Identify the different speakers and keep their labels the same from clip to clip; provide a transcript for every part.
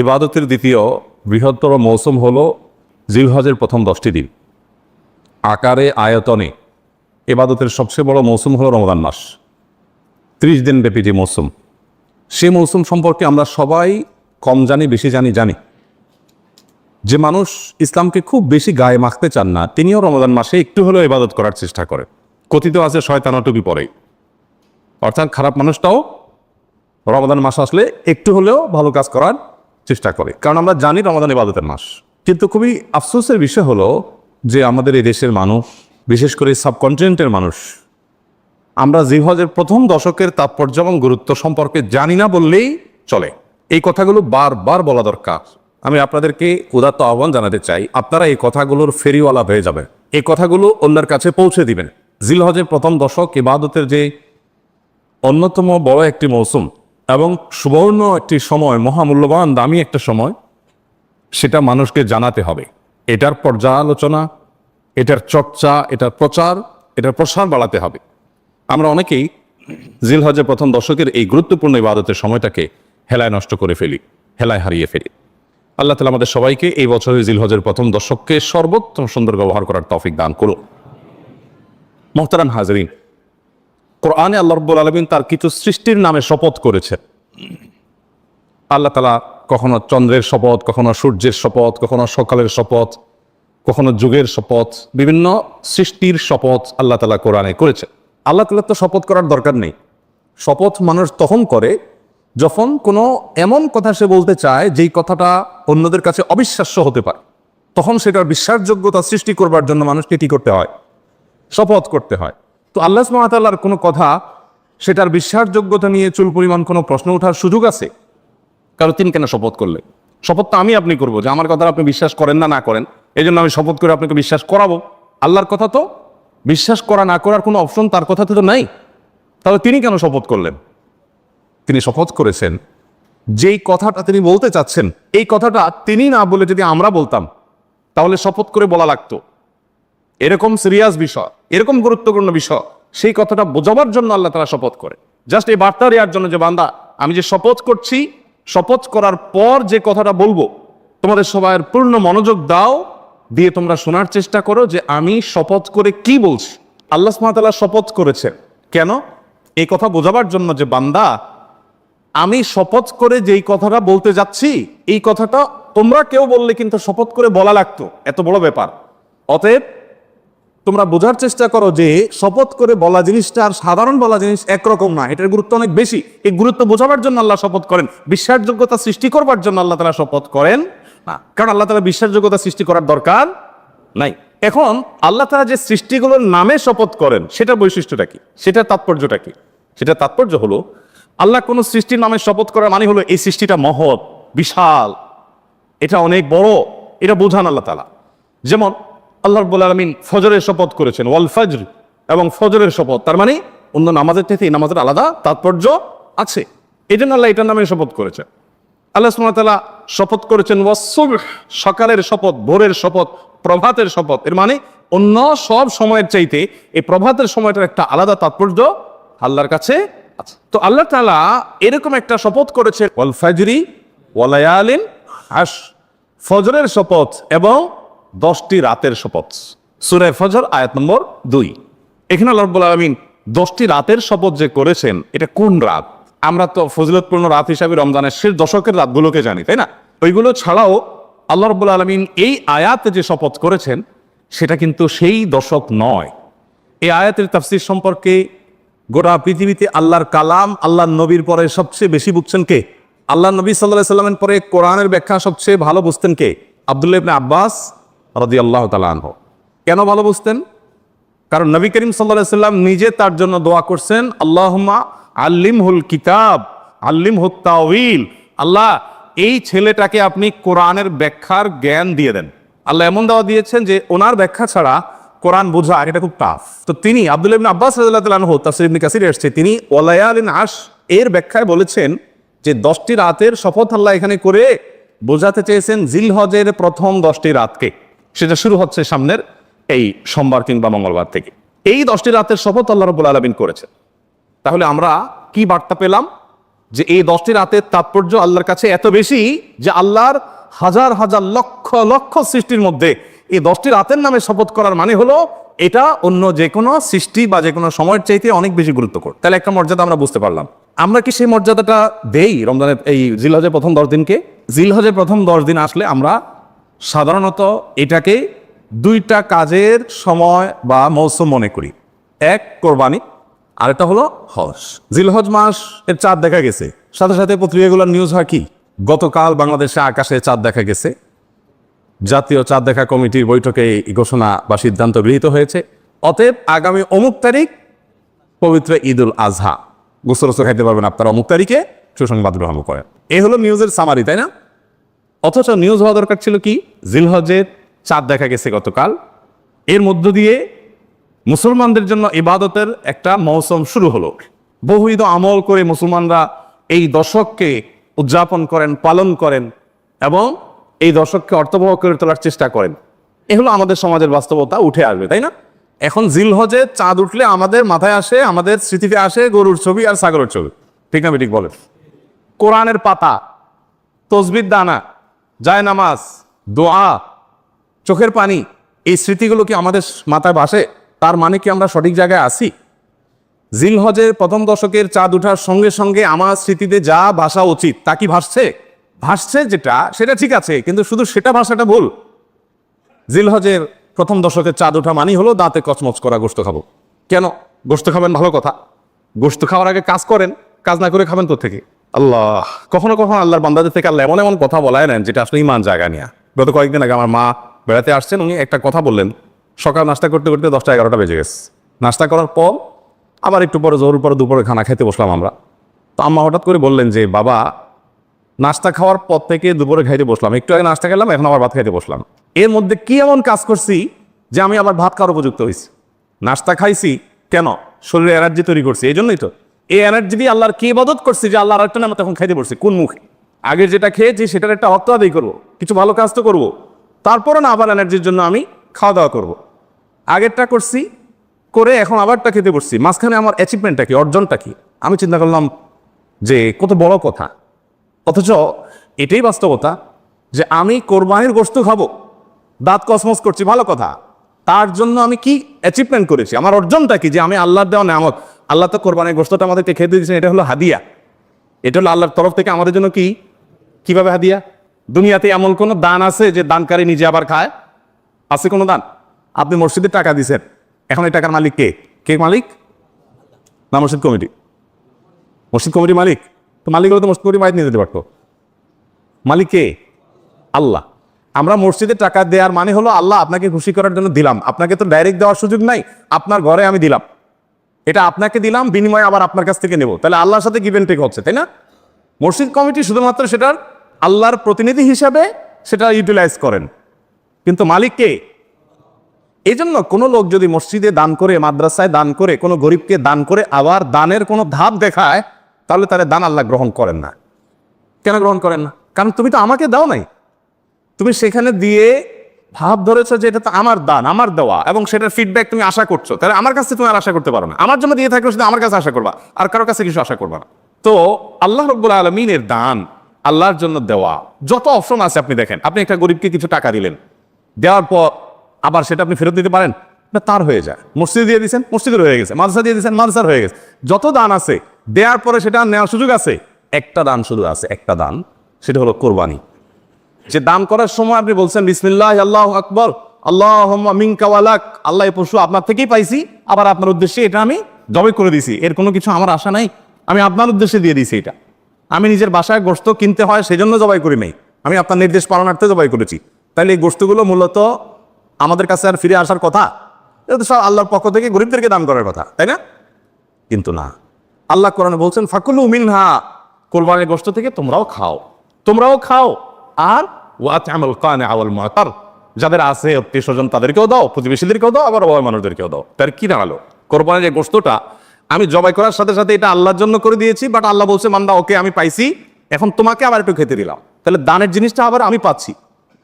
Speaker 1: ইবাদতের দ্বিতীয় বৃহত্তর মৌসুম হলো জিলহজের প্রথম 10টি দিন। আকারে আয়তনে ইবাদতের সবচেয়ে বড় মৌসুম হলো রমজান মাস, 30 দিন ব্যাপী যে মৌসুম। সে মৌসুম সম্পর্কে আমরা সবাই কম জানি বেশি জানি। যে মানুষ ইসলামকে খুব বেশি গায়ে মাখতে চান না, তিনিও রমজান মাসে একটু হলেও ইবাদত করার চেষ্টা করে। কথিত আছে শয়তান টুপি পরে, অর্থাৎ খারাপ মানুষটাও রমজান মাস আসলে একটু হলেও ভালো কাজ করার চেষ্টা করে, কারণ আমরা জানি রমজান ইবাদতের মাস। কিন্তু খুবই আফসোসের বিষয় হলো যে আমাদের এই দেশের মানুষ, বিশেষ করে সাবকন্টিনেন্টের মানুষ, আমরা জিলহজের প্রথম দশকের তাৎপর্য এবং গুরুত্ব সম্পর্কে জানি না বললেই চলে। এই কথাগুলো বারবার বলা দরকার। আমি আপনাদেরকে উদাত্ত আহ্বান জানাতে চাই, আপনারা এই কথাগুলোর ফেরিওয়ালা হয়ে যাবেন, এই কথাগুলো অন্যের কাছে পৌঁছে দিবেন। জিলহজের প্রথম দশক ইবাদতের যে অন্যতম বড় একটি মৌসুম এবং সুবর্ণ একটি সময়, মহামূল্যবান দামি একটা সময়, সেটা মানুষকে জানাতে হবে। এটার পর্যালোচনা, এটার চর্চা, এটার প্রচার, এটার প্রসার বাড়াতে হবে। আমরা অনেকেই জিলহজের প্রথম দশকের এই গুরুত্বপূর্ণ ইবাদতের সময়টাকে হেলায় নষ্ট করে ফেলি, হেলায় হারিয়ে ফেলি। আল্লাহ তাআলা আমাদের সবাইকে এই বছরের জিলহজের প্রথম দশককে সর্বোত্তম সুন্দর ব্যবহার করার তৌফিক দান করুন। মুহতারাম হাজরিন, কোরআনে আল্লাহ রাব্বুল আলামিন তার কিছু সৃষ্টির নামে শপথ করেছেন। আল্লাহ তাআলা কখনো চন্দ্রের শপথ, কখনো সূর্যের শপথ, কখনো সকালের শপথ, কখনো যুগের শপথ, বিভিন্ন সৃষ্টির শপথ আল্লাহ তাআলা কোরআনে করেছেন। আল্লাহ তাআলা তো শপথ করার দরকার নেই। শপথ মানুষ তখন করে যখন কোনো এমন কথা সে বলতে চায় যেই কথাটা অন্যদের কাছে অবিশ্বাস্য হতে পারে। তখন সেটার বিশ্বাসযোগ্যতা সৃষ্টি করবার জন্য মানুষকে কি করতে হয়? শপথ করতে হয়। তো আল্লাহ সুবহানাহু ওয়া তাআলার কোনো কথা, সেটার বিশ্বাসযোগ্যতা নিয়ে চুল পরিমাণ কোনো প্রশ্ন ওঠার সুযোগ আছে? কারণ তিনি কেন শপথ করলেন? শপথ তো আমি আপনি করবো, যে আমার কথা আপনি বিশ্বাস করেন না করেন, এই জন্য আমি শপথ করে আপনাকে বিশ্বাস করাবো। আল্লাহর কথা তো বিশ্বাস করা না করার কোনো অপশন তার কথাতে তো নাই। তাহলে তিনি কেন শপথ করলেন? তিনি শপথ করেছেন যেই কথাটা তিনি বলতে চাচ্ছেন, এই কথাটা তিনি না বলে যদি আমরা বলতাম তাহলে শপথ করে বলা লাগতো। এরকম সিরিয়াস বিষয়, এরকম গুরুত্বপূর্ণ বিষয়, সেই কথাটা বোঝাবার জন্য আল্লাহ তাআলা শপথ করে। জাস্ট এই বার্তা দেওয়ার জন্য যে বান্দা, আমি যে শপথ করছি, শপথ করার পর যে কথাটা বলবো তোমাদের সবার পূর্ণ মনোযোগ দাও, দিয়ে তোমরা শোনার চেষ্টা করো যে আমি শপথ করে কি বলছি। আল্লাহ সুবহানাহু ওয়া তাআলা শপথ করেছেন কেন? এই কথা বোঝাবার জন্য যে বান্দা, আমি শপথ করে যেই কথাটা বলতে যাচ্ছি, এই কথাটা তোমরা কেউ বললে কিন্তু শপথ করে বলা লাগতো, এত বড় ব্যাপার। অতএব তোমরা বোঝার চেষ্টা করো যে শপথ করে বলা জিনিসটা আর সাধারণ বলা জিনিস একরকম না, এটার গুরুত্ব অনেক বেশি। এই গুরুত্ব বোঝাবার জন্য আল্লাহ শপথ করেন, বিশ্বাসযোগ্যতা সৃষ্টি করবার জন্য আল্লাহ তাআলা শপথ করেন না। কারণ আল্লাহ তাআলা বিশ্বাসযোগ্যতা সৃষ্টি করার দরকার নাই। এখন আল্লাহ তাআলা যে সৃষ্টিগুলোর নামে শপথ করেন, সেটার বৈশিষ্ট্যটা কি, সেটার তাৎপর্যটা কি? সেটার তাৎপর্য হলো, আল্লাহ কোন সৃষ্টির নামে শপথ করার মানে হলো এই সৃষ্টিটা মহৎ, বিশাল, এটা অনেক বড়, এটা বোঝান আল্লাহ তাআলা। যেমন আল্লাহ রাব্বুল আলামিন ফজরের শপথ করেছেন, ওয়াল ফজর, এবং ফজরের শপথ, তার মানে অন্য নামাজের থেকে এই নামাজের আলাদা তাৎপর্য আছে, এই জন্য আল্লাহ এটার নামে শপথ করেছেন। আল্লাহ সুবহানাহু ওয়া তাআলা শপথ করেছেন ওয়াস-সুবহ, সকালের শপথ, ভোরের শপথ, প্রভাতের শপথ। এর মানে অন্য সব সময়ের চাইতে এই প্রভাতের সময়টার একটা আলাদা তাৎপর্য আল্লাহর কাছে আছে। তো আল্লাহ তাআলা এরকম একটা শপথ করেছেন, ওয়াল ফাজরি ওয়া লায়ালিন আশর, ফজরের শপথ এবং 10টি রাতের শপথ। সূরা ফজর আয়াত নম্বর 2। এখানে আল্লাহ রাব্বুল আলামিন 10টি রাতের শপথ যে করেছেন, এটা কোন রাত? আমরা তো ফজিলতপূর্ণ রাত হিসাবে রমজানের শেষ দশকের রাতগুলোকে জানি, তাই না? ওইগুলো ছাড়াও আল্লাহ রাব্বুল আলামিন এই আয়াতে যে শপথ করেছেন, সেটা কিন্তু সেই দশক নয়। এই আয়াতের তাফসীর সম্পর্কে গোটা পৃথিবীতে আল্লাহর কালাম, আল্লাহর নবীর পরে সবচেয়ে বেশি বুঝছেন কে? আল্লাহ নবী সাল্লাল্লাহু আলাইহি সাল্লামের পরে কোরআনের ব্যাখ্যা সবচেয়ে ভালো বুঝতেন কে? আব্দুল্লাহ ইবনে আব্বাস রাদিয়াল্লাহু তাআলা আনহু। কেন ভালো বুঝতেন? কারণ নবী করিম সাল্লাল্লাহু আলাইহি সাল্লাম নিজে তার জন্য দোয়া করছেন, আল্লাহুম্মা আল্লিমহুল কিতাব আল্লিমহুত তাওয়িল। আল্লাহ, এই ছেলেটাকে আপনি কোরআনের ব্যাখ্যার জ্ঞান দিয়ে দেন। আল্লাহ এমন দাওয়া দিয়েছেন যে ওনার ব্যাখ্যা ছাড়া কোরআন বোঝা এটা খুব টাফ। তো তিনি আব্দুল্লাহ ইবনে আব্বাস রাদিয়াল্লাহু তাআলা আনহু, তাফসীর ইবনে কাসিরে আসছে, তিনি ওয়ালায়ালিন আশর এর ব্যাখ্যায় বলেছেন যে 10টি রাতের শপথ আল্লাহ এখানে করে বোঝাতে চেয়েছেন জিলহজের প্রথম 10টি রাতকে। সেটা শুরু হচ্ছে সামনের এই সোমবার কিংবা মঙ্গলবার থেকে। এই 10টি রাতের শপথ আল্লাহ রাব্বুল আলামিন করেছেন। তাহলে আমরা কি বার্তা পেলাম? যে এই 10টি রাতের তাৎপর্য আল্লাহর কাছে এত বেশি যে আল্লাহর হাজার হাজার লক্ষ লক্ষ সৃষ্টির মধ্যে এই 10টি রাতের নামে শপথ করার মানে হলো এটা অন্য যে কোনো সৃষ্টি বা যে কোনো সময়ের চাইতে অনেক বেশি গুরুত্বপূর্ণ। তাহলে একটা মর্যাদা আমরা বুঝতে পারলাম। আমরা কি সেই মর্যাদাটা দেই রমজানের এই জিলহজের প্রথম 10 দিনকে? জিলহজের প্রথম 10 দিন আসলে আমরা সাধারণত এটাকে 2টা কাজের সময় বা মৌসুম মনে করি। এক কোরবানি, আরেকটা হলো হজ। জিলহজ মাস এর চাঁদ দেখা গেছে, সাথে সাথে পত্রিকাগুলোর নিউজ হয় কি গতকাল বাংলাদেশে আকাশে চাঁদ দেখা গেছে, জাতীয় চাঁদ দেখা কমিটির বৈঠকে এই ঘোষণা বা সিদ্ধান্ত গৃহীত হয়েছে। অতএব আগামী অমুক তারিখ পবিত্র ঈদুল আজহা, গোসল খাইতে পারবেন আপনারা অমুক তারিখে, সুসংবাদ গ্রহণ করেন। এই হলো নিউজের সামারি, তাই না? অথচ নিউজ হওয়া দরকার ছিল কি জিলহজের চাঁদ দেখা গেছে গতকাল, এর মধ্য দিয়ে মুসলমানদের জন্য ইবাদতের একটা মৌসুম শুরু হলো। বহুবিধ আমল করে মুসলমানরা এই দশককে উদযাপন করেন, পালন করেন এবং এই দশককে অর্থবহ করে তোলার চেষ্টা করেন। এ হলো আমাদের সমাজের বাস্তবতা উঠে আসবে, তাই না? এখন জিলহজে চাঁদ উঠলে আমাদের মাথায় আসে, আমাদের স্মৃতিতে আসে গরুর ছবি আর ছাগলের ছবি, ঠিক না ঠিক বলেন? কোরআনের পাতা, তসবির দানা, জায়নামাজ, দোয়া, চোখের পানি, এই স্মৃতিগুলো কি আমাদের মাথায় ভাসে? তার মানে কি আমরা সঠিক জায়গায় আছি? জিলহজের প্রথম দশকের চাঁদ উঠার সঙ্গে সঙ্গে আমার স্মৃতিতে যা ভাসা উচিত তা কি ভাসছে? ভাসছে যেটা, সেটা ঠিক আছে, কিন্তু শুধু সেটা ভাষাটা ভুল। জিলহজের প্রথম দশকের চাঁদ ওঠা মানি হলো দাঁতে কচমচ করা গোশত খাবো। কেন গোশত খাবেন? ভালো কথা। গোশত খাওয়ার আগে কাজ করেন, কাজ না করে খাবেন কোত্থেকে? আল্লাহ, কখনো কখনো আল্লাহর বান্দাদের থেকে আল্লাহ এমন এমন কথা বলায় নেন যেটা আসলে ইমান জায়গা নিয়ে। গত কয়েকদিন আগে আমার মা বেড়াতে আসছেন, উনি একটা কথা বললেন। সকাল নাস্তা করতে করতে 10টা 11টা বেজে গেছে। নাস্তা করার পর আবার একটু পরে জোহর পরে দুপুরে খানা খেতে বসলাম আমরা। তো আম্মা হঠাৎ করে বললেন যে বাবা, নাস্তা খাওয়ার পর থেকে দুপুরে খাইতে বসলাম, একটু আগে নাস্তা খেলাম, এখন আবার ভাত খাইতে বসলাম। এর মধ্যে কি এমন কাজ করছি যে আমি আবার ভাত খাওয়ার উপযুক্ত হয়েছি? নাস্তা খাইছি কেন? শরীরে এনার্জি তৈরি করছি, এই জন্যই তো। এই এনার্জি দিয়ে আল্লাহর কি ইবাদত করছি যে আল্লাহর একটা নাম তখন খাইতে বসছি? কোন মুখে? আগে যেটা খেয়েছি সেটার একটা হক আদায় করবো, কিছু ভালো কাজ তো করবো, তারপরে না আবার এনার্জির জন্য আমি খাওয়া দাওয়া করবো। আগেরটা করছি করে এখন আবারটা খেতে বসছি, মাঝখানে আমার অ্যাচিভমেন্টটা কি, অর্জনটা কি? আমি চিন্তা করলাম যে কত বড় কথা। অথচ এটাই বাস্তবতা যে আমি কোরবানির গোশত খাবো, দাঁত কসমস করছি, ভালো কথা। তার জন্য আমি কি অ্যাচিভমেন্ট করেছি? আমার অর্জনটা কি? যে আমি আল্লাহর দেওয়া নেয়ামত। আল্লাহ তো কোরবানির গোশতটা আমাদেরকে খেতে দিয়েছেন, এটা হলো হাদিয়া। এটা হলো আল্লাহর তরফ থেকে আমাদের জন্য কি, কিভাবে হাদিয়া? দুনিয়াতে এমন কোনো দান আছে যে দানকারী নিজে আবার খায়? আছে কোনো দান? আপনি মসজিদে টাকা দিচ্ছেন, এখন এই টাকার মালিক কে? কে মালিক? না মসজিদ কমিটি? মসজিদ কমিটি মালিক? তো মালিক হলে তো মসজিদ কমিটি মালিক নিয়ে যেতে পারতো। মালিক কে? আল্লাহ। আমরা মসজিদে টাকা দেওয়ার মানে হলো আল্লাহ আপনাকে খুশি করার জন্য দিলাম। আপনাকে তো ডাইরেক্ট দেওয়ার সুযোগ নাই, আপনার ঘরে আমি দিলাম, এটা আপনাকে দিলাম, বিনিময়ে আবার আপনার কাছ থেকে নেব। তাহলে আল্লাহর সাথে গিভ এন্ড টেক হচ্ছে, তাই না? মসজিদ কমিটি শুধুমাত্র সেটার আল্লাহর প্রতিনিধি হিসাবে সেটা ইউটিলাইজ করেন, কিন্তু মালিক কে? এই জন্য কোনো লোক যদি মসজিদে দান করে, মাদ্রাসায় দান করে, কোনো গরিবকে দান করে আবার দানের কোনো ধাপ দেখায়, তাহলে তার দান আল্লাহ গ্রহণ করেন না। কেন গ্রহণ করেন না? কারণ তুমি তো আমাকে দাও নাই, তুমি সেখানে দিয়ে ভাব ধরেছো যে এটা তো আমার দান, আমার দেওয়া, এবং সেটার ফিডব্যাক তুমি আশা করছো। তাহলে আমার কাছে তুমি আর আশা করতে পারো না। আমার জন্য দিয়ে থাকলে শুধু আমার কাছে আশা করবা, আর কারোর কাছে কিছু আশা করবা না। তো আল্লাহ রাব্বুল আলামিনের দান, আল্লাহর জন্য দেওয়া, যত অপশন আছে আপনি দেখেন। আপনি একটা গরিবকে কিছু টাকা দিলেন, দেওয়ার পর আবার সেটা আপনি ফেরত দিতে পারেন না? তার হয়ে যায়। মসজিদে দিয়ে দিয়েছেন, মসজিদের হয়ে গেছে। মাদ্রাসা দিয়ে দিয়েছেন, মাদ্রাসার হয়ে গেছে। যত দান আছে দেওয়ার পরে সেটা নেওয়ার সুযোগ আছে। একটা দান শুধু আছে, একটা দান, সেটা হলো কোরবানি। যে দান করার সময় আপনি বলছেন বিসমিল্লাহ আল্লাহু আকবার, আল্লাহুম্মা মিনকা ওয়া লাক, আল্লাহ এই পশু আপনার থেকেই পাইছি, আবার আপনার উদ্দেশ্যে এটা আমি জবাই করে দিছি, এর কোনো কিছু আমার আশা নাই, আমি আপনার উদ্দেশ্যে দিয়ে দিছি। এটা আমি নিজের বাসায় গোশত কিনতে হয় সেজন্য জবাই করি নাই, আমি আপনার নির্দেশ পালনার্থে জবাই করেছি। তাহলে এই গোশতগুলো মূলত আমাদের কাছে আর ফিরে আসার কথা? এটা তো সব আল্লাহর পক্ষ থেকে গরিবদেরকে দান করার কথা, তাই না? কিন্তু না, আল্লাহ কোরআনে বলছেন ফাকুলু মিনহা, কোরবানির গোশত থেকে তোমরাও খাও, তোমরাও খাও। আর ওয়াতআমুল কানি ওয়াল মুতার, যাদের আছে আত্মীয় স্বজন তাদেরকেও দাও, প্রতিবেশীদেরকেও দাও, আবার অভাবী মানুষদেরকেও দাও। তার কি দাঁড়ালো? কোরবানির এই গোশতটা আমি জবাই করার সাথে সাথে এটা আল্লাহর জন্য করে দিয়েছি, বাট আল্লাহ বলছে মান্দা ওকে আমি পাইছি, এখন তোমাকে আবার একটু খেতে দিলাম। তাহলে দানের জিনিসটা আবার আমি পাচ্ছি,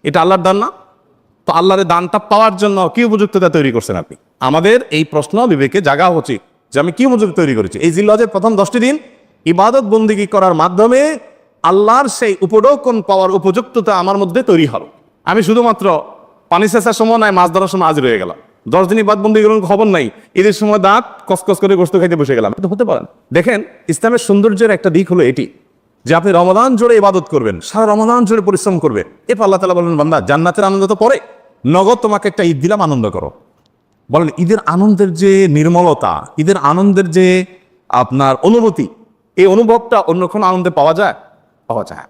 Speaker 1: এটা আল্লাহর দান না? তো আল্লাহর দানটা পাওয়ার জন্য কি উপযুক্ততা তৈরি করছেন আপনি? আমাদের এই প্রশ্ন বিবেকে জাগা উচিত যে আমি কি উপযুক্ত তৈরি করেছি। এই জিলহজের প্রথম 10টি দিন
Speaker 2: ইবাদত বন্দিগি করার মাধ্যমে আল্লাহর সেই উপঢৌকন পাওয়ার উপযুক্ততা আমার মধ্যে তৈরি হলো। আমি শুধুমাত্র পানি সেচার সময় নাই, মাছ ধরার সময় আজ রয়ে গেলাম, 10 দিন ইবাদত বন্দি করার খবর নাই, ঈদের সময় দাঁত কসকস করে গোস্ত খাইতে বসে গেলাম, এটা হতে পারে না। দেখেন, ইসলামের সৌন্দর্যের একটা দিক হলো এটি যে আপনি রমাদান জুড়ে ইবাদত করবেন, সারা রমাদান জুড়ে পরিশ্রম করবে। এরপর আল্লাহ তাআলা বলেন, বান্দা জান্নাতের আনন্দ তো পরে, নগদ তোমাকে একটা ঈদ দিলাম, আনন্দ করো। বলেন ঈদের আনন্দের যে নির্মলতা, ঈদের আনন্দের যে আপনার অনুভূতি, এই অনুভবটা অন্য কোনো আনন্দে পাওয়া যায়? পাওয়া যায়।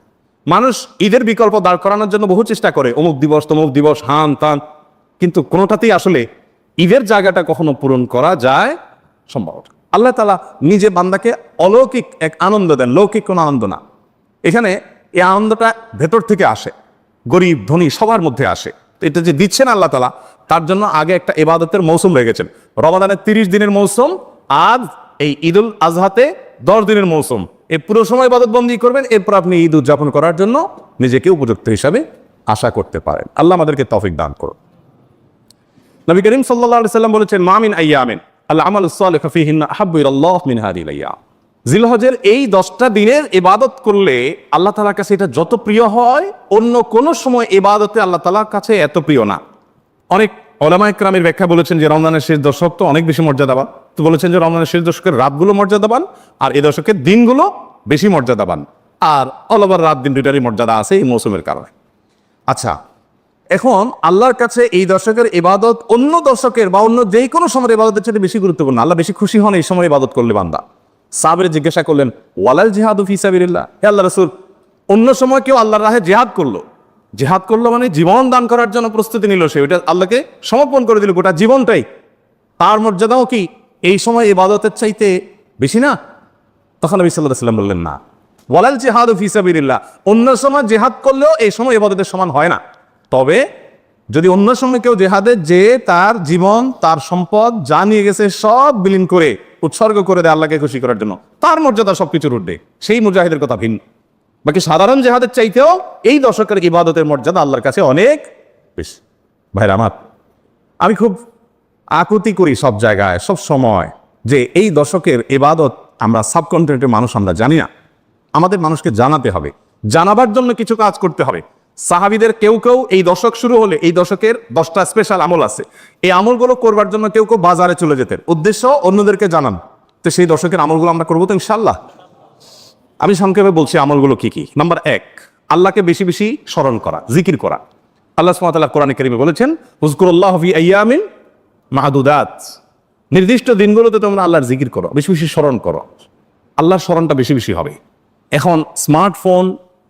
Speaker 2: মানুষ ঈদের বিকল্প দাঁড় করানোর জন্য বহু চেষ্টা করে, অমুক দিবস তমুক দিবস, হান তান, কিন্তু কোনোটাতেই আসলে ঈদের জায়গাটা কখনো পূরণ করা যায় সম্ভব না। আল্লাহ তাআলা নিজে বান্দাকে অলৌকিক এক আনন্দ দেন, লৌকিক কোনো আনন্দ না। এখানে এই আনন্দটা ভেতর থেকে আসে, গরিব ধনী সবার মধ্যে আসে। এটা যে দিচ্ছেন আল্লাহ তাআলা, তার জন্য আগে একটা ইবাদতের মৌসুম রেখেছেন। রমাদানের 30 দিনের মৌসুম, আজ এই ঈদুল আজহাতে 10 দিনের মৌসুম। এই পুরো সময় ইবাদত বন্দী করবেন, এরপর আপনি ঈদ উদযাপন করার জন্য নিজেকে উপযুক্ত হিসাবে আশা করতে পারেন। আল্লাহ আমাদেরকে তৌফিক দান করুন। নবী করিম সাল্লাল্লাহু আলাইহি সাল্লাম বলেছেন, মা মিন আইয়ামিন আল আমালুস সালিহু ফীহিন্না আহাব্বু ইলাল্লাহ মিন হাদিহিল আইয়াম। জিলহজের এই 10টা দিনের ইবাদত করলে আল্লাহ তাআলার কাছে এটা যত প্রিয় হয়, অন্য কোনো সময় ইবাদতে আল্লাহ তাআলার কাছে এত প্রিয় না। অনেক উলামায়ে কেরামের ব্যাখ্যা বলেছেন যে রমজানের শেষ দশক তো অনেক বেশি মর্যাদাবান, তো বলেছেন যে রমজানের শেষ দশকের রাতগুলো মর্যাদাবান, আর এই দশকের দিনগুলো বেশি মর্যাদাবান, আর অল ওভার রাত দিন দুইটারই মর্যাদা আছে এই মৌসুমের কারণে। আচ্ছা, এখন আল্লাহর কাছে এই দশকের ইবাদত অন্য দশকের বা অন্য যে কোনো সময়ের ইবাদতের চেয়ে বেশি গুরুত্বপূর্ণ। আল্লাহ বেশি খুশি হন এই সময় ইবাদত করলে বান্দা। সাহাবীরা জিজ্ঞাসা করলেন, ওয়ালাল জিহাদু ফি সাবিলিল্লাহ, হে আল্লাহর রাসূল, অন্য সময় কেউ আল্লাহর রাহে জিহাদ করলো, জিহাদ করলো মানে জীবন দান করার জন্য প্রস্তুতি নিল, সে ওইটা আল্লাহকে সমর্পণ করে দিল গোটা জীবনটাই, তার মর্যাদাও কি এই সময় ইবাদতের চাইতে বেশি না? তখন নবী সাল্লাল্লাহু আলাইহি ওয়াসাল্লাম বললেন, না, ওয়ালাল জিহাদু ফি সাবিলিল্লাহ, অন্য সময় জিহাদ করলেও এই সময় ইবাদতের সমান হয় না। তবে যদি অন্য সময় কেউ জিহাদে যে তার জীবন তার সম্পদ যা নিয়ে গেছে সব বিলীন করে উৎসর্গ করে দেয় আল্লাহকে খুশি করার জন্য, তার মর্যাদা সবকিছুর ঊর্ধ্বে, সেই মুজাহিদের কথা ভিন্ন। বাকি সাধারণ জিহাদের চাইতেও এই দশকের ইবাদতের মর্যাদা আল্লাহর কাছে অনেক বেশি। ভাইরা আমার, আমি খুব আকুতি করি সব জায়গায় সব সময় যে এই দশকের ইবাদত আমরা সাবকন্টিনেন্টের মানুষ আমরা জানি না। আমাদের মানুষকে জানাতে হবে, জানাবার জন্য কিছু কাজ করতে হবে। সাহাবীদের কেউ কেউ এই দশক শুরু হলে এই দশকের 10টা স্পেশাল আমল আছে, এই আমলগুলো করবার জন্য কেউ কেউ বাজারে চলে যেতেন, উদ্দেশ্য অন্যদেরকে জানান। তো সেই দশকের আমলগুলো আমরা করবো তো ইনশাআল্লাহ। আমি সংক্ষেপে বলছি আমলগুলো কি কি। নাম্বার 1, আল্লাহকে বেশি বেশি স্মরণ করা, জিকির করা। আল্লাহ সুবহানাহু ওয়া তাআলা কোরআনে কারীমে বলেছেন, উযকুরুল্লাহ ফি আইয়ামিন মা'দুদাত, নির্দিষ্ট দিনগুলোতে তোমরা আল্লাহর জিকির করো, বেশি বেশি স্মরণ করো, আল্লাহর স্মরণটা বেশি বেশি হবে। এখন স্মার্টফোন,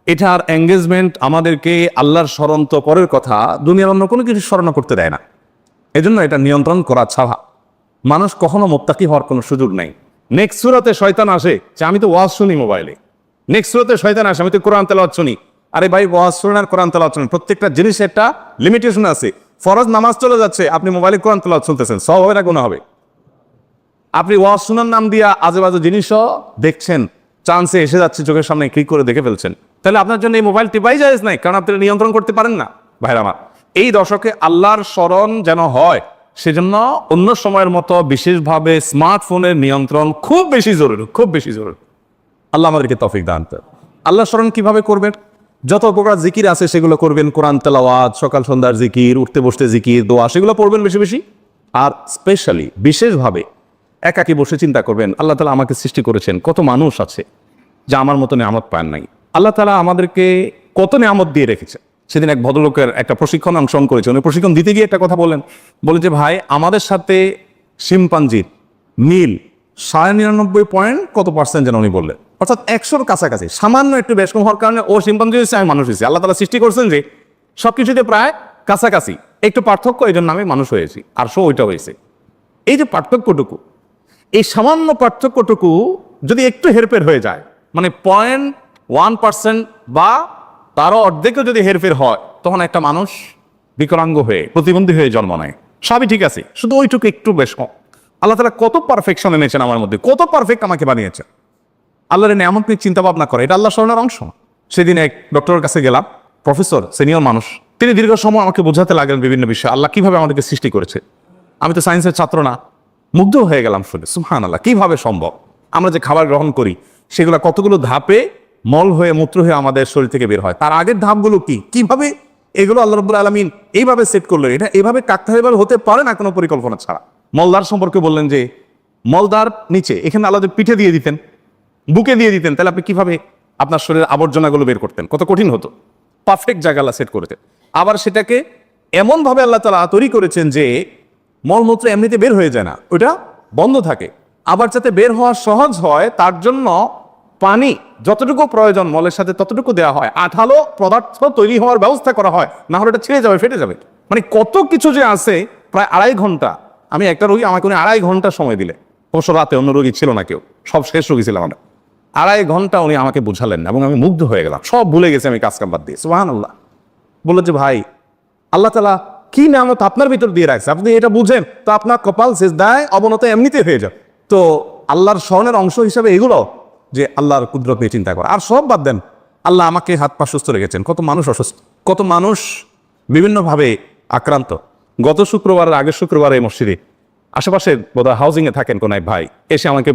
Speaker 2: এটার এঙ্গেজমেন্ট আমাদেরকে আল্লাহর স্মরণ তো পরের কথা, দুনিয়ার অন্য কোনো কিছু স্মরণ করতে দেয় না। এজন্য এটা নিয়ন্ত্রণ করা ছাড়া মানুষ কখনো মুত্তাকি হওয়ার কোনো সুযোগ নাই। নেক্সট সূরাতে শয়তান আসে যে আমি তো ওয়াজ শুনি মোবাইলে, নেক্সট সূরাতে শয়তান আসে আমি তো কোরআন তেলাওয়াত শুনি। আরে ভাই, ওয়াজ শুনেন আর কোরআন তেলাওয়াত শুনেন, প্রত্যেকটা জিনিসের একটা লিমিটেশন আছে। ফরজ নামাজ চলে যাচ্ছে, আপনি মোবাইলে কোরআন তেলাওয়াত শুনতেছেন, সওয়াব হবে না গুনাহ হবে? আপনি ওয়াজ শোনার নাম দিয়া আজেবাজে জিনিসও দেখছেন, চান্সে এসে যাচ্ছে চোখের সামনে, ক্লিক করে দেখে ফেলছেন, তাহলে আপনার জন্য এই মোবাইল টিপাই জায়েজ নাই, কারণ আপনি নিয়ন্ত্রণ করতে পারেন না। ভাইরা আমার, এই দশকে আল্লাহর স্মরণ যেন হয়, সেজন্য অন্য সময়ের মতো বিশেষভাবে স্মার্টফোনের নিয়ন্ত্রণ খুব বেশি জরুরি, খুব বেশি জরুরি। আল্লাহ আমাদেরকে তৌফিক দান করুন। আল্লাহ স্মরণ কিভাবে করবেন? যত প্রকার জিকির আছে সেগুলো করবেন, কোরআন তেলাওয়াত, সকাল সন্ধ্যার জিকির, উঠতে বসতে জিকির, দোয়া, সেগুলো পড়বেন বেশি বেশি। আর স্পেশালি বিশেষভাবে একাকী বসে চিন্তা করবেন, আল্লাহ তাআলা আমাকে সৃষ্টি করেছেন, কত মানুষ আছে যা আমার মতো নিয়ামত পান নাই, আল্লাহ তাআলা আমাদেরকে কত নিয়ামত দিয়ে রেখেছে। সেদিন এক ভদ্রলোকের একটা প্রশিক্ষণ অংশগ্রহণ করেছে, উনি প্রশিক্ষণ দিতে গিয়ে একটা কথা বলেন যে ভাই, আমাদের সাথে শিম্পাঞ্জির মিল 99.9 কত পার্সেন্ট যেন উনি বললেন, অর্থাৎ 100-র কাছাকাছি, সামান্য একটু বেশ কম হওয়ার কারণে ও শিম্পাঞ্জি হয়েছে, আমি মানুষ হয়েছি। আল্লাহ তাআলা সৃষ্টি করছেন যে সবকিছুতে প্রায় কাছাকাছি, একটু পার্থক্য, এই জন্য আমি মানুষ হয়েছি, আর সো ওইটা হয়েছে। এই যে পার্থক্যটুকু, এই সামান্য পার্থক্যটুকু যদি একটু হেরফের হয়ে যায়, মানে 0.1% বা তারও অর্ধেকও যদি হেরফের হয়, তখন একটা মানুষ বিকলাঙ্গ হয়ে প্রতিবন্ধী হয়ে জন্ম নেয়। সবই ঠিক আছে, শুধু ওইটুকু একটু বেশ কম। আল্লাহ তাআলা কত পারফেকশন এনেছেন আমার মধ্যে, কত পারফেক্ট আমাকে বানিয়েছেন। আল্লাহর নিয়ামত নিয়ে চিন্তা ভাবনা করে, এটা আল্লাহ স্মরণের অংশ। সেদিন এক ডক্টরের কাছে গেলাম, প্রফেসর, সিনিয়র মানুষ, তিনি দীর্ঘ সময় আমাকে বোঝাতে লাগলেন বিভিন্ন বিষয়, আল্লাহ কিভাবে আমাদেরকে সৃষ্টি করেছে। আমি তো সায়েন্সের ছাত্র না, মুগ্ধ হয়ে গেলাম শুনে, সুবহানাল্লাহ, কিভাবে সম্ভব? আমরা যে খাবার গ্রহণ করি, সেগুলো কতগুলো ধাপে মল হয়ে মূত্র হয়ে আমাদের শরীর থেকে বের হয়। তার আগের ধাপগুলো কি, কিভাবে এগুলো আল্লাহ রাব্বুল আলামিন এইভাবে সেট করলো, এটা এইভাবে কাকতালীয়ভাবে হতে পারে না কোনো পরিকল্পনা ছাড়া। মলদার সম্পর্কে বললেন যে মলদার নিচে, এখানে আল্লাহ যদি পিঠে দিয়ে দিতেন, বুকে দিয়ে দিতেন, তাহলে আপনি কিভাবে আপনার শরীরের আবর্জনাগুলো বের করতেন, কত কঠিন হতো। পারফেক্ট জায়গা আল্লাহ সেট করেছেন। আবার সেটাকে এমনভাবে আল্লাহ তাআলা তৈরি করেছেন যে মলমূত্র এমনিতে বের হয়ে যায় না, ওটা বন্ধ থাকে। আবার যাতে বের হওয়া সহজ হয় তার জন্য পানি যতটুকু প্রয়োজন মলের সাথে ততটুকু দেওয়া হয়, আঠালো পদার্থ তৈরি হওয়ার ব্যবস্থা করা হয়, না হলে এটা ছিঁড়ে যাবে, ফেটে যাবে। মানে কত কিছু যে আছে, প্রায় 2.5 ঘন্টা। আমি একটা রোগী, আমাকে উনি 2.5 ঘন্টা সময় দিলে, অবশ্য রাতে অন্য রোগী ছিল না, কেউ, সব শেষ রোগী ছিলাম আমরা। 2.5 ঘন্টা উনি আমাকে বুঝালেন এবং আমি মুগ্ধ হয়ে গেলাম, সব ভুলে গেছি আমি কাজ কাম বাদ দিয়ে। সুবহানাল্লাহ। বললো যে ভাই, আল্লাহ তাআলা কি নিয়ামত আপনার ভিতর দিয়ে রাখছে, আপনি এটা বুঝেন তো আপনার কপাল সিজদায় অবনত এমনিতে হয়ে যাবে। তো আল্লাহর স্মরণের অংশ হিসাবে এগুলো, যে আল্লাহর কুদরত নিয়ে চিন্তা করা। আর সব বাদ দেন, আল্লাহ আমাকে হাত পা সুস্থ রেখেছেন, কত মানুষ অসুস্থ, কত মানুষ বিভিন্নভাবে আক্রান্ত। গত শুক্রবারের আগের শুক্রবার এই মসজিদে আশেপাশে বোধহয় হাউজিংয়ে থাকেন কোন এক ভাই এসে আমাকে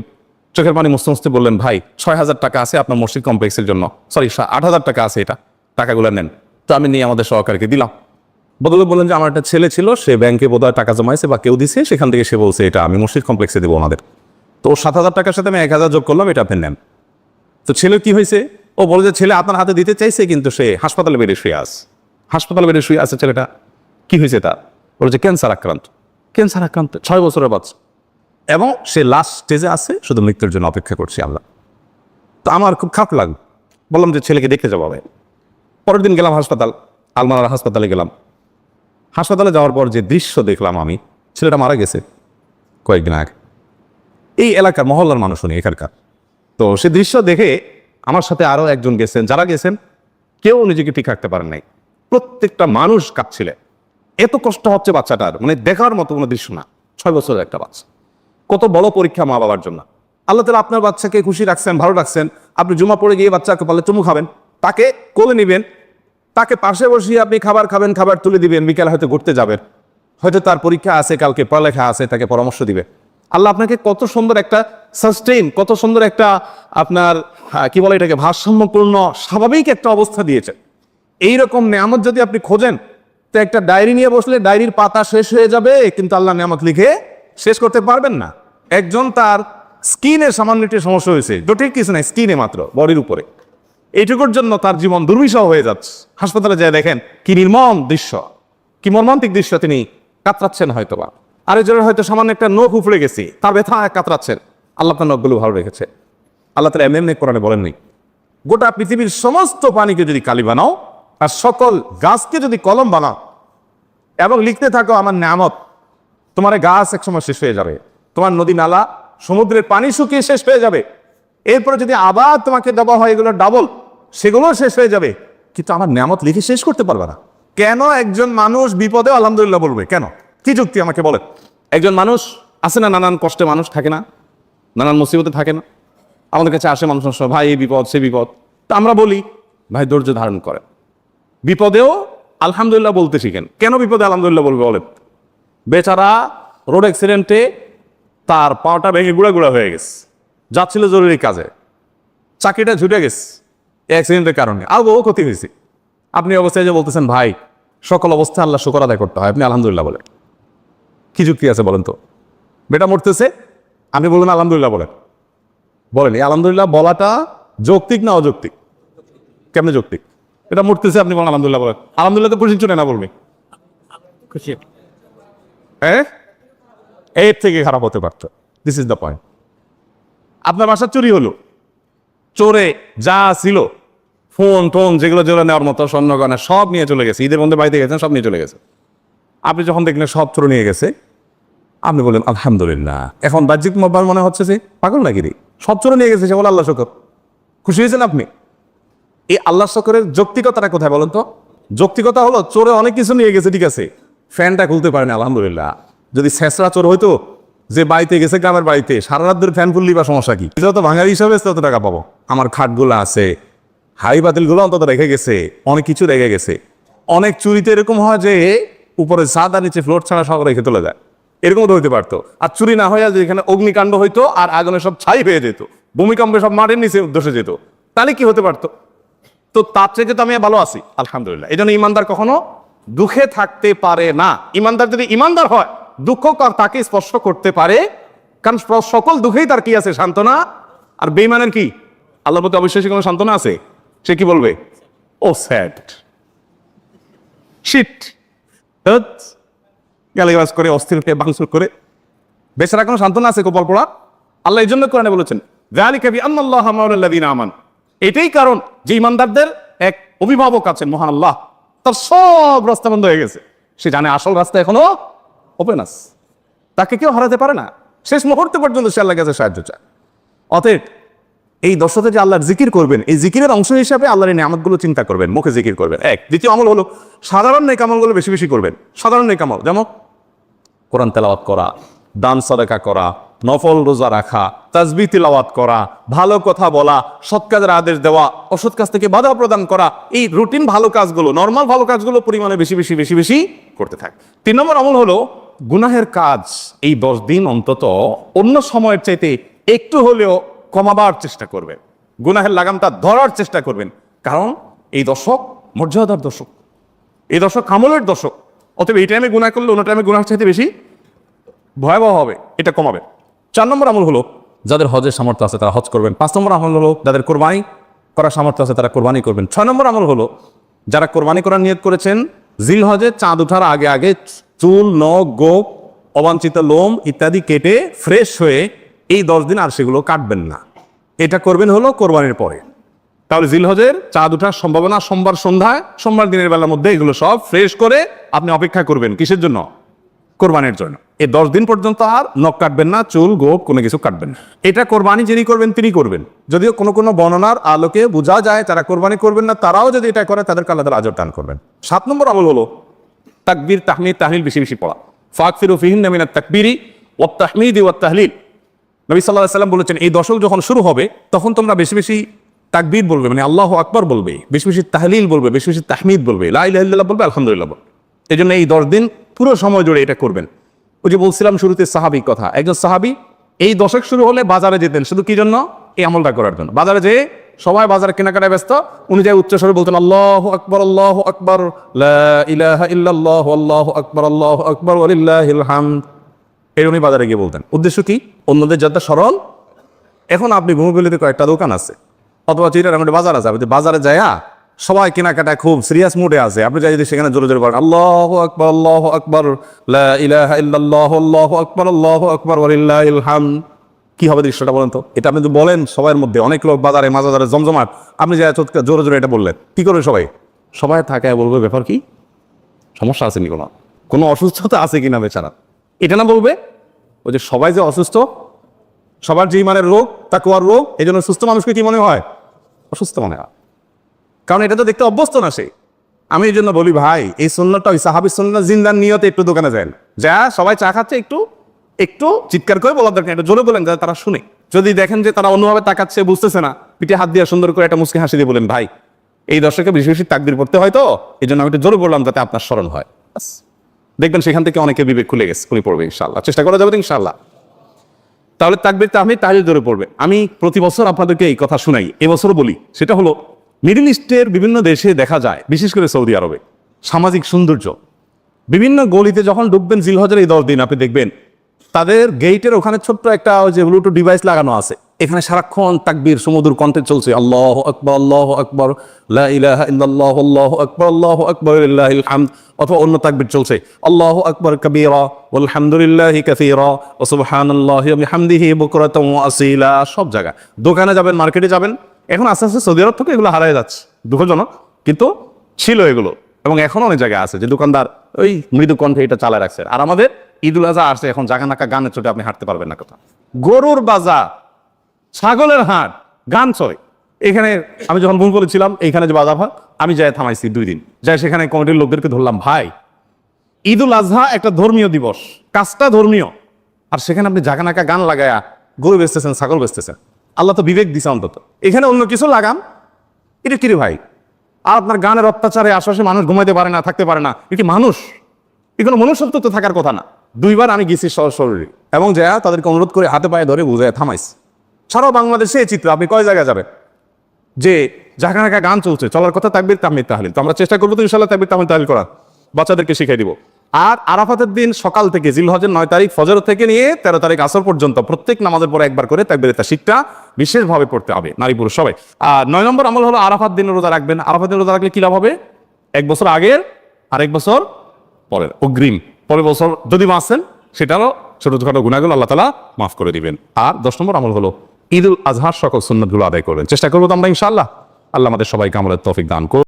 Speaker 2: চোখের পানি মুছতে মুছতে বললেন, ভাই 6,000 টাকা আছে আপনার মসজিদ কমপ্লেক্সের জন্য, সরি 8,000 টাকা আছে, এটা টাকাগুলো নেন। তো আমি নিয়ে আমাদের সহকারীকে দিলাম। বদলে বললেন যে আমার একটা ছেলে ছিল, সে ব্যাংকে বোধহয় টাকা জমাইছে বা কেউ দিছে, সেখান থেকে সে বলছে এটা আমি মসজিদ কমপ্লেক্সে দেবো ওনাদের। তো 7,000 টাকার সাথে আমি 1,000 যোগ করলাম, এটা আপনি নেন। তো ছেলে কি হয়েছে, ও বলে যে ছেলে আপনার হাতে দিতে চাইছে কিন্তু সে হাসপাতালে বেডে শুয়ে আছে। হাসপাতালে বেডে শুয়ে আছে ছেলেটা, কি হয়েছে তার? বলে যে ক্যান্সার আক্রান্ত। ক্যান্সার আক্রান্ত, 6 বছরের বাচ্চা, এবং সে লাস্ট স্টেজে আছে, শুধু মৃত্যুর জন্য অপেক্ষা করছি আমরা। তো আমার খুব খারাপ লাগলো, বললাম যে ছেলেকে দেখতে যাবো। পরের দিন গেলাম হাসপাতাল, আলমারা হাসপাতালে গেলাম। হাসপাতালে যাওয়ার পর যে দৃশ্য দেখলাম আমি, ছেলেটা মারা গেছে কয়েকদিন আগে। এই এলাকার মহল্লার মানুষ উনি এখানকার। তো সে দৃশ্য দেখে আমার সাথে আরো একজন গেছেন, যারা গেছেন কেউ নিজেকে ঠিক রাখতে পারেন নাই, প্রত্যেকটা মানুষ কাঁদছিলেন। এত কষ্ট হচ্ছে বাচ্চাটার, মানে দেখার মতো কোনো দৃশ্য না। 6 বছরের একটা বাচ্চা, কত বড় পরীক্ষা মা বাবার জন্য। আল্লাহ তাআলা আপনার বাচ্চাকে খুশি রাখছেন, ভালো রাখছেন, আপনি জুমা পড়ে গিয়ে বাচ্চাকে পারলে চুমু খাবেন, তাকে কোলে নিবেন, তাকে পাশে বসিয়ে আপনি খাবার খাবেন, খাবার তুলে দিবেন, বিকালে হয়তো ঘুরতে যাবেন, হয়তো তার পরীক্ষা আছে, কালকে পড়ালেখা আছে, তাকে পরামর্শ দিবে। আল্লাহ আপনাকে কত সুন্দর একটা সাস্টেইন, কত সুন্দর একটা আপনার কি বলে এটাকে, ভারসাম্যপূর্ণ স্বাভাবিক একটা অবস্থা দিয়েছেন। এইরকম নিয়ামত যদি আপনি খোঁজেন, তো একটা ডায়েরি নিয়ে বসলে ডায়েরির পাতা শেষ হয়ে যাবে, কিন্তু আল্লাহ নিয়ামত লিখে শেষ করতে পারবেন না। একজন তার স্কিনের সামান্য একটু সমস্যা হয়েছে, জটিল কিছু নাই, স্কিনে মাত্র, বডির উপরে, এইটুকুর জন্য তার জীবন দুর্বিষহ হয়ে যাচ্ছে। হাসপাতালে যায় দেখেন কি নির্মম দৃশ্য, কি মর্মান্তিক দৃশ্য, তিনি কাতরাচ্ছেন হয়তোবা। আরেকজনের হয়তো সামান্য একটা নখ উপড়ে গেছে, তার ব্যথা কাতরাচ্ছেন। আল্লাহ তার নখগুলো ভালো রেখেছে। আল্লাহ তাআলা এমনি কোরআনে বলেননি, গোটা পৃথিবীর সমস্ত পানিকে যদি কালি বানাও আর সকল গাছকে যদি কলম বানাও এবং লিখতে থাকো আমার নিয়ামত, তোমার গাছ একসময় শেষ হয়ে যাবে, তোমার নদী নালা সমুদ্রের পানি শুকিয়ে শেষ হয়ে যাবে, এরপরে যদি আবার তোমাকে দেওয়া হয় এগুলো ডাবল, সেগুলো শেষ হয়ে যাবে, কিন্তু আমার নিয়ামত লিখে শেষ করতে পারবে না। কেন একজন মানুষ বিপদে আলহামদুলিল্লাহ বলবে? কেন? কি যুক্তি আমাকে বলেন? একজন মানুষ আছে না, নানান কষ্টে মানুষ থাকে না, নানান মুসিবতে থাকে না, আমাদের কাছে আসে মানুষ, ভাই এই বিপদ সে বিপদ, তা আমরা বলি ভাই ধৈর্য ধারণ করেন, বিপদেও আলহামদুলিল্লাহ বলতে শিখেন। কেন বিপদে আলহামদুলিল্লাহ বলবে বলেন? বেচারা রোড অ্যাক্সিডেন্টে তার পাটা ভেঙে গুঁড়া গুঁড়া হয়ে গেছে, যাচ্ছিল জরুরি কাজে, চাকরিটা ছুটে গেছে অ্যাক্সিডেন্টের কারণে, আর বহু ক্ষতি হয়েছে। আপনি অবস্থায় যে বলতেছেন ভাই সকল অবস্থায় আল্লাহ শুকর আদায় করতে হয়, আপনি আলহামদুলিল্লাহ বলেন, কি যুক্তি আছে বলেন তো? বেটা মরতেছে, আপনি বললেন আলহামদুলিল্লাহ বলেন, বলেন এই আলহামদুলিল্লাহ বলাটা যৌক্তিক না অযৌক্তিক? কেমনে যৌক্তিক? এটা মরতেছে, আপনি বলেন আলহামদুলিল্লাহ বলেন, আলহামদুলিল্লাহ তো খুশি চলে না বলবে, হ্যাঁ এর থেকে খারাপ হতে পারত। This is the point. আপনার বাসা চুরি হলো, চোরে যা ছিল ফোন টোন যেগুলো যেগুলো নেওয়ার মতো স্বর্ণ গয়না সব নিয়ে চলে গেছে, ঈদের মধ্যে বাড়িতে গেছেন, সব নিয়ে চলে গেছে। আপনি যখন দেখলেন সব চোর নিয়ে গেছে, আপনি বললেন আলহামদুলিল্লাহ। এখন বাহ্যিক মনে হচ্ছে যে পাগল নাকি রে, সব চোর নিয়ে গেছে, সে বলে আল্লাহ শুকর। খুশি হয়েছেন আপনি? এই আল্লাহ শুকরের যৌক্তিকতাটা কোথায় বলেন তো? যৌক্তিকতা হলো চোরে অনেক কিছু নিয়ে গেছে, ঠিক আছে, ফ্যানটা খুলতে পারেনি আলহামদুলিল্লাহ। যদি ছেঁচড়া চোর হইতো যে বাড়িতে গেছে, গ্রামের বাড়িতে সারা রাত ধরে ফ্যান খুললি বা সমস্যা কি, যত ভাঙার হিসাবে তত টাকা পাবো। আমার খাটগুলো আছে, হাই বাতিলগুলো অন্তত রেখে গেছে, অনেক কিছু রেখে গেছে। অনেক চুরিতে এরকম হয় যে উপরে ছাদ আর নিচে ফ্লোর ছাড়া সব রেখে চলে যায়, এরকম তো হইতে পারতো। আর চুরি না হয়ে যেখানে অগ্নিকাণ্ড হইতো আর আগুনে সব ছাই হয়ে যেত, ভূমিকম্পে সব মাটির নিচে ধসে যেত, তাহলে কি হতে পারতো? তো তার থেকে তো আমি ভালো আছি আলহামদুলিল্লাহ। এই জন্য ইমানদার কখনো দুঃখে থাকতে পারে না। ইমানদার যদি ইমানদার হয়, দুঃখ তাকে স্পর্শ করতে পারে, কারণ সকল দুঃখেই তার কি আছে? সান্ত্বনা। আর বেঈমানের কি? আল্লাহর প্রতি অবিশ্বাসী কোনো সান্ত্বনা আছে? সে কি বলবে? ও স্যাড, শিট, গালিগালাজ করে, অস্থির হয়ে ভাঙচুর করে বেচারা কোনো সান্ত্বনা আছে কপাল পোড়া? আল্লাহ এই জন্য কোরআনে বলেছেন যালিকা বিআন্নাল্লাহা মাওলাল্লাযীনা আমানু। এটাই কারণ যে ইমানদারদের এক অভিভাবক আছেন মহান আল্লাহ, তার সব রাস্তা বন্ধ হয়ে গেছে, সে জানে আসল রাস্তা এখনো ওপেন আছে, তাকে কেউ হারাতে পারে না। শেষ মুহূর্তে পর্যন্ত সে আল্লাহর কাছে সাহায্য চায়। অতএব এই দশতে যে আল্লাহর জিকির করবেন, এই জিকিরের অংশ হিসাবে আল্লাহর এই নিয়ামতগুলো চিন্তা করবেন, মুখে জিকির করবেন। এক। দ্বিতীয় আমল হলো সাধারণ নেক আমলগুলো বেশি বেশি করবেন। সাধারণ নেক আমল যেমন কোরআন তেলাওয়াত করা, দান সাদাকা করা, নফল রোজা রাখা, তাসবিহ তিলাওয়াত করা, ভালো কথা বলা, সৎ কাজের আদেশ দেওয়া, অসৎ কাজ থেকে বাধা প্রদান করা, এই রুটিন ভালো কাজগুলো, নর্মাল ভালো কাজগুলো পরিমাণে বেশি বেশি বেশি বেশি করতে থাকে। 3 নম্বর আমল হলো গুনাহের কাজ এই 10 দিন অন্তত অন্য সময়ের চাইতে একটু হলেও কমাবার চেষ্টা করবেন, গুনাহের লাগামটা ধরার চেষ্টা করবেন। কারণ এই দশক মর্যাদার দশক, এই দশক আমলের দশক। অতএব এই টাইমে গুনাহ করলে অন্য টাইমে গুনাহের চাইতে বেশি ভয়াবহ হবে, এটা কমাবে। 4 নম্বর আমল হলো যাদের হজের সামর্থ্য আছে তারা হজ করবেন। 5 নম্বর আমল হলো যাদের কোরবানি করার সামর্থ্য আছে তারা কোরবানি করবেন। 6 নম্বর আমল হলো যারা কোরবানি করার নিয়ত করেছেন জিলহজে চাঁদ ওঠার আগে আগে চুল, নখ, গোপ, অবাঞ্ছিত লোম ইত্যাদি কেটে ফ্রেশ হয়ে এই 10 দিন আর সেগুলো কাটবেন না। এটা করবেন হলো কোরবানির পরে। তাহলে জিলহজের চাঁদ ওঠার সম্ভাবনা সোমবার সন্ধ্যায়, সোমবার দিনের বেলার মধ্যে এগুলো সব ফ্রেশ করে আপনি অপেক্ষা করবেন কিসের জন্য? কোরবানির জন্য। এই 10 দিন পর্যন্ত আর নখ কাটবেন না, চুল, গোপ কোনো কিছু কাটবেন না। এটা কোরবানি যিনি করবেন তিনি করবেন। যদিও কোনো কোনো বর্ণনার আলোকে বোঝা যায় যারা কোরবানি করবেন না তারাও যদি এটা করে তাদেরকে আল্লাহ তাআলা আজর দান করবেন। 7 নম্বর আমল হলো তাকবীর, তাহমিদ, তাহলিল বেশি বেশি পড়া। ফাকফিরু ফিহিন্না মিনাত তাকবীরি ওয়াত তাহমিদি ওয়াত তাহলিল। নবী সাল্লাল্লাহু আলাইহি সাল্লাম বলেছেন এই দশক যখন শুরু হবে তখন তোমরা বেশি বেশি তাকবীর বলবে, মানে আল্লাহু আকবার বলবে, বেশি বেশি তাহলিল বলবে, বেশি বেশি তাহমিদ বলবে, লা ইলাহা ইল্লাল্লাহ বলবে, আলহামদুলিল্লাহ বলবে। এই জন্য এই 10 দিন পুরো সময় জুড়ে এটা করবেন। ওই যে বলছিলাম শুরুতে সাহাবীর কথা, একজন সাহাবী এই দশক শুরু হলে বাজারে যেতেন শুধু কি জন্য? এই আমলটা করার জন্য। বাজারে যেয়ে সবাই বাজারে কেনাকাটায় ব্যস্ত, উনি যাই উচ্চস্বরে বলতেন আল্লাহু আকবার, লা ইলাহা ইল্লাল্লাহু আল্লাহু আকবার ওয়া লিল্লাহিল হামদ। এর উনি বাজারে গিয়ে বলতেন। উদ্দেশ্য কি? অন্যদের যাতে স্মরণ। এখন আপনি ভূমিগুলিতে কয়েকটা দোকান আছে অথবা চিটাগাং বাজার আছে, আপনি বাজারে যায়া সবাই কেনাকাটায় খুব সিরিয়াস মুডে আছে, আপনি যাই যদি সেখানে জোরে জোরে বলেন আল্লাহু আকবার, লা ইলাহা ইল্লাল্লাহু আল্লাহু আকবার ওয়া লিল্লাহিল হামদ, কি হবে দৃশ্যটা বলেন তো? এটা আপনি যদি বলেন সবার মধ্যে, অনেক লোক বাজারে মাজারে জমজমাট, আপনি যাই জোরে জোরে এটা বললেন, কি করবে সবাই? সবাই থাকায় বলবে ব্যাপার কি, সমস্যা আছে নি, কোনো অসুস্থতা আছে কিনা বেচারা, এটা না বলবে। ওই যে সবাই যে অসুস্থ, সবার যে ইমানের রোগ, তাকওয়ার রোগ, এই জন্য সুস্থ মানুষকে কি মনে হয়? অসুস্থ মনে হয়। কারণ এটা তো দেখতে অভ্যস্ত না সে। আমি এই জন্য বলি ভাই, এই সুন্নাহটা ওই সাহাবীর সুন্নাহ জিন্দার নিয়তে একটু দোকানে যায়, যা সবাই চা খাচ্ছে একটু একটু চিৎকার করে বলার দরকার, একটু জোরে বলেন যাতে তারা শুনে। যদি দেখেন যে তারা অন্যভাবে তাকাচ্ছে, বুঝতেছে না, পিঠে হাত দিয়ে সুন্দর করে একটা মুচকি হাসি দিয়ে বলেন ভাই এই দর্শকে বেশি বেশি তাকবীর পড়তে হয়, তো এই জন্য আমি একটু জোরে বললাম যাতে আপনার স্মরণ হয়। দেখবেন সেখান থেকে অনেকে বিবেক খুলে গেছে, উনি পড়বে ইনশাআল্লাহ, চেষ্টা করা যাবে ইনশাআল্লাহ। তাহলে তাকবীর তাহমিদ তাহলিল জোরে পড়বে। আমি প্রতি বছর আপনাদেরকে এই কথা শুনাই, এবছরও বলি, সেটা হলো মিডল ইস্টের বিভিন্ন দেশে দেখা যায়, বিশেষ করে সৌদি আরবে, সামাজিক সৌন্দর্য। বিভিন্ন গলিতে যখন ঢুকবেন জিলহজের এই 10 দিন আপনি দেখবেন তাদের গেটের ওখানে ছোট্ট একটা ওই যে ব্লুটুথ ডিভাইস লাগানো আছে, এখানে সারাক্ষণ তাকবীর সুমধুর কণ্ঠে চলছে, আল্লাহু আকবার, লা ইলাহা ইল্লাল্লাহু আল্লাহু আকবার ওয়া লিল্লাহিল হামদ, অথবা অন্য তাকবীর চলছে আল্লাহু আকবার কাবীরা ওয়ালহামদুলিল্লাহি কাসীরা ওয়া সুবহানাল্লাহি ওয়া বিহামদিহি বুকরাতান ওয়া আসীলা। সব জায়গায়, দোকানে যাবেন, মার্কেটে যাবেন, এখন আস্তে আস্তে সৌদি আরব থেকে এগুলো হারিয়ে যাচ্ছে, দুঃখজনক, কিন্তু ছিল এগুলো। এবং এখন অনেক জায়গায় আছে যে দোকানদার ওই মৃদু কণ্ঠে এটা চালায় রাখছে। আর আমাদের ঈদুল আজহা আসছে, এখন জাগা নাকা গানের চোটে আপনি হাঁটতে পারবেন না কোথাও। গরুর বাজার, ছাগলের হাট, গান চলে। এখানে আমি যখন ভুল করেছিলাম, এইখানে যে বাজার হয়, আমি যাই থামাইছি 2 দিন, যাই সেখানে কমিটির লোকদেরকে ধরলাম, ভাই ঈদুল আজহা একটা ধর্মীয় দিবস, কাজটা ধর্মীয়, আর সেখানে আপনি জাগা নাকা গান লাগায়া গরু বেচতেছেন, ছাগল বেচতেছেন। আল্লাহ তো বিবেক দিছে অন্তত, এখানে অন্য কিছু লাগান, এটা কিরে ভাই? আর আপনার গানের অত্যাচারে আশেপাশে মানুষ ঘুমাইতে পারে না, থাকতে পারে না, এটি মানুষ, এগুলো মনুষ্যত্ব তো থাকার কথা না। 2 বার আমি গেছি সরাসরি, এবং যা তাদেরকে অনুরোধ করে হাতে পায়ে ধরে বুঝায় থামাইছি, সারা বাংলাদেশে এই চিত্র, আপনি কয় জায়গায় যাবেন যে জায়গা জায়গা গান চলছে, চলার কথা তাকবীর তাহমিদ তাহলিল। তো আমরা চেষ্টা করবো তো ইনশাল্লাহ তাকবীর তাহমিদ তাহলিল করার, বাচ্চাদেরকে শিখিয়ে দিব। আর আরাফাতের দিন সকাল থেকে জিলহজের 9 তারিখ ফজর থেকে নিয়ে 13 তারিখ আসর পর্যন্ত প্রত্যেক নামাজের পরে একবার করে তাকবীরের তাশরিকটা বিশেষভাবে পড়তে হবে, নারী পুরুষ সবাই। আর 9 নম্বর আমল হলো আরাফাত দিন রোজা রাখবেন। আরাফাত দিন রোজা রাখলে কি লাভ হবে? 1 বছর আগের আর 1 বছর পরের অগ্রিম, পরের বছর যদি বাঁচেন সেটারও ছোটখাটো গুনাহগুলো আল্লাহ তাআলা মাফ করে দিবেন। আর 10 নম্বর আমল হলো ঈদুল আজহার সকল সুন্নতগুলো আদায় করবেন। চেষ্টা করবো তো আমরা ইনশাআল্লাহ। আল্লাহ আমাদের সবাইকে আমলের তৌফিক দান করুন।